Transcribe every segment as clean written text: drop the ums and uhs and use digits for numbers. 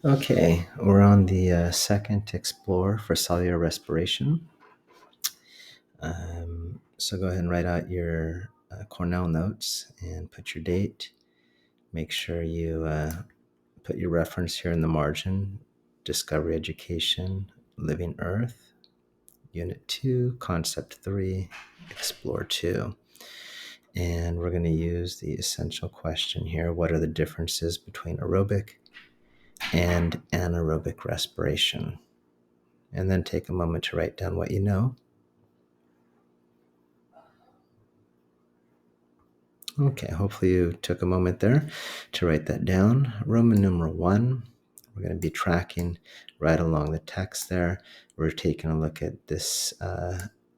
Okay, we're on the second explore for cellular respiration. So go ahead and write out your Cornell notes and put your date. Make sure you put your reference here in the margin. Discovery Education, Living Earth, Unit 2, Concept 3, Explore 2. And we're going to use the essential question here. What are the differences between aerobic and anaerobic respiration? And then take a moment to write down what you know. Okay, hopefully you took a moment there to write that down. Roman numeral 1, we're going to be tracking right along the text there. We're taking a look at this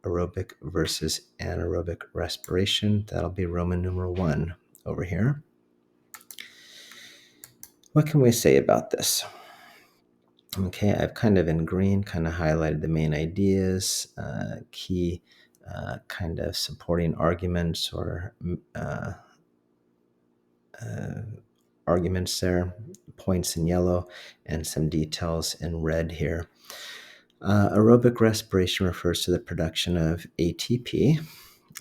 aerobic versus anaerobic respiration. That'll be Roman numeral 1 over here. What can we say about this? Okay, I've kind of in green kind of highlighted the main ideas, key kind of supporting arguments or arguments there, points in yellow, and some details in red here. Aerobic respiration refers to the production of ATP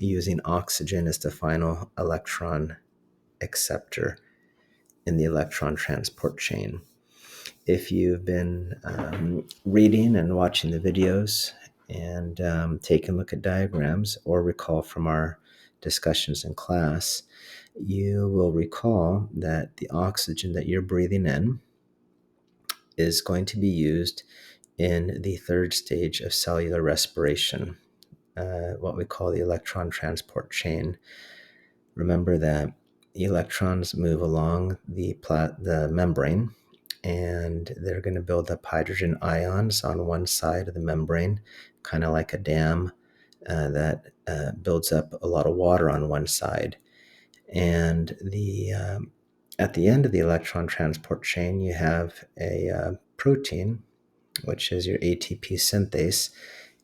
using oxygen as the final electron acceptor in the electron transport chain. If you've been reading and watching the videos and taking a look at diagrams or recall from our discussions in class, you will recall that the oxygen that you're breathing in is going to be used in the third stage of cellular respiration, what we call the electron transport chain. Remember that electrons move along the membrane, and they're going to build up hydrogen ions on one side of the membrane, kind of like a dam that builds up a lot of water on one side. And at the end of the electron transport chain, you have a protein, which is your ATP synthase,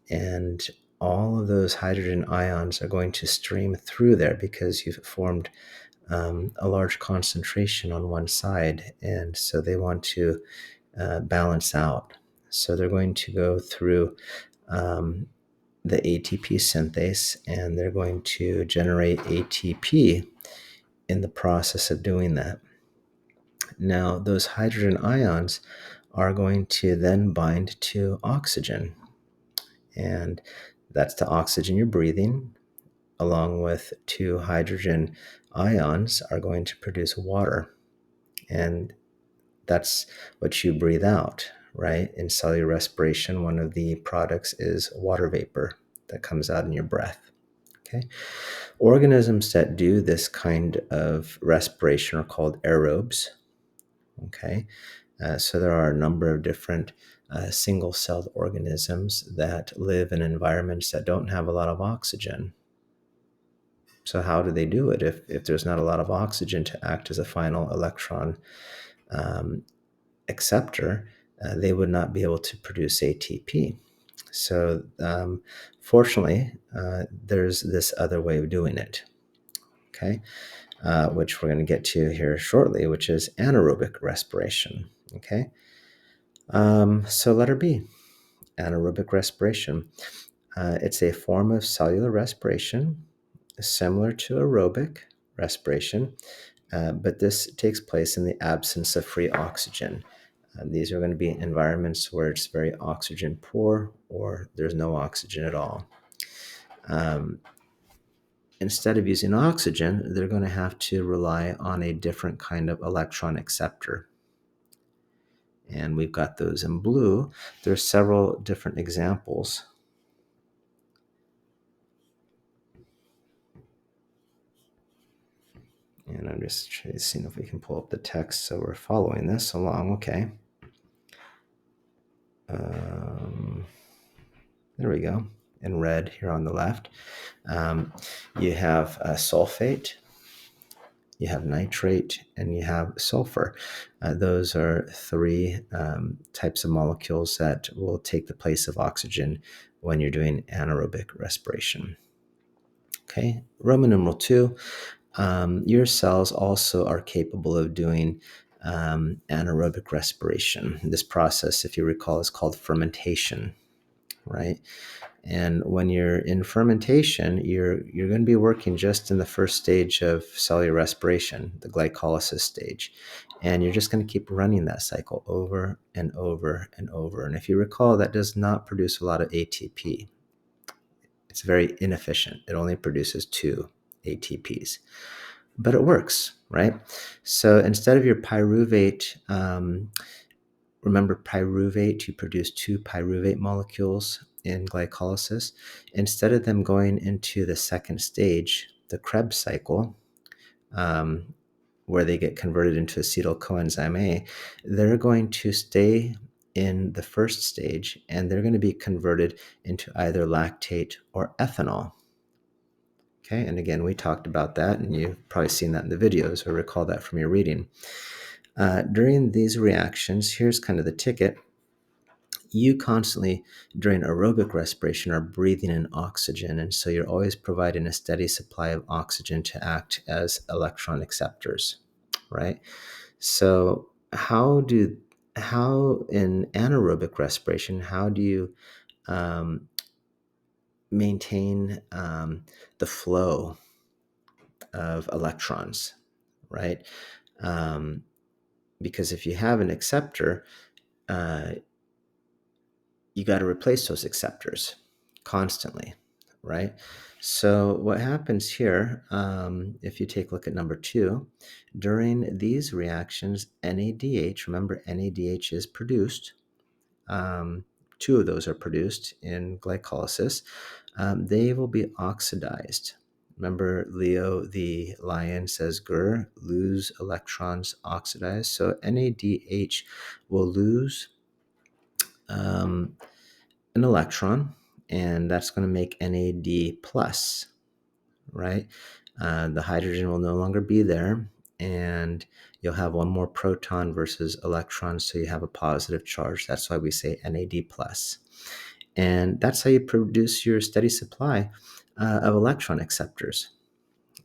and all of those hydrogen ions are going to stream through there because you've formed a large concentration on one side, and so they want to balance out. So they're going to go through the ATP synthase, and they're going to generate ATP in the process of doing that. Now, those hydrogen ions are going to then bind to oxygen, and that's the oxygen you're breathing, along with two hydrogen ions are going to produce water. And that's what you breathe out, right? In cellular respiration, one of the products is water vapor that comes out in your breath. Okay. Organisms that do this kind of respiration are called aerobes. Okay. So there are a number of different single-celled organisms that live in environments that don't have a lot of oxygen. So how do they do it if there's not a lot of oxygen to act as a final electron acceptor? They would not be able to produce ATP. So fortunately, there's this other way of doing it, okay, which we're going to get to here shortly, which is anaerobic respiration, okay? So letter B, anaerobic respiration. It's a form of cellular respiration similar to aerobic respiration, but this takes place in the absence of free oxygen. These are going to be environments where it's very oxygen poor or there's no oxygen at all. Instead of using oxygen, they're going to have to rely on a different kind of electron acceptor. And we've got those in blue. There's several different examples. And I'm just seeing if we can pull up the text so we're following this along. Okay. There we go. In red here on the left. You have sulfate, you have nitrate, and you have sulfur. Those are three types of molecules that will take the place of oxygen when you're doing anaerobic respiration. Okay, Roman numeral 2. Your cells also are capable of doing anaerobic respiration. This process, if you recall, is called fermentation, right? And when you're in fermentation, you're going to be working just in the first stage of cellular respiration, the glycolysis stage. And you're just going to keep running that cycle over and over and over. And if you recall, that does not produce a lot of ATP. It's very inefficient. It only produces 2 ATPs, but it works, right? So instead of your pyruvate, remember pyruvate, you produce 2 pyruvate molecules in glycolysis. Instead of them going into the second stage, the Krebs cycle, where they get converted into acetyl coenzyme A, they're going to stay in the first stage, and they're going to be converted into either lactate or ethanol. Okay, and again, we talked about that, and you've probably seen that in the videos or recall that from your reading. During these reactions, here's kind of the ticket. You constantly, during aerobic respiration, are breathing in oxygen, and so you're always providing a steady supply of oxygen to act as electron acceptors, right? So how in anaerobic respiration, how do you maintain the flow of electrons, right? Because if you have an acceptor, you got to replace those acceptors constantly, right? So what happens here, if you take a look at number 2, during these reactions, NADH, remember NADH is produced, 2 of those are produced in glycolysis, they will be oxidized. Remember, Leo the lion says, "Gur, lose electrons, oxidize." So NADH will lose an electron, and that's going to make NAD plus, right? The hydrogen will no longer be there, and you'll have one more proton versus electron, so you have a positive charge. That's why we say NAD plus. And that's how you produce your steady supply of electron acceptors.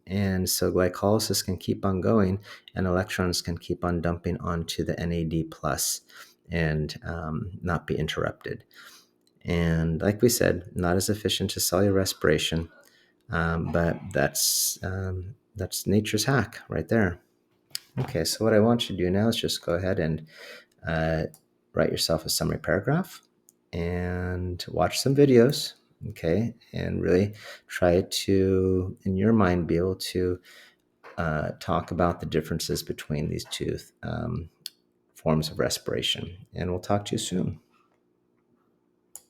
And so glycolysis can keep on going, and electrons can keep on dumping onto the NAD plus and not be interrupted. And like we said, not as efficient as cellular respiration, but that's nature's hack right there. Okay, so what I want you to do now is just go ahead and write yourself a summary paragraph and watch some videos, okay, and really try to, in your mind, be able to talk about the differences between these 2 forms of respiration. And we'll talk to you soon.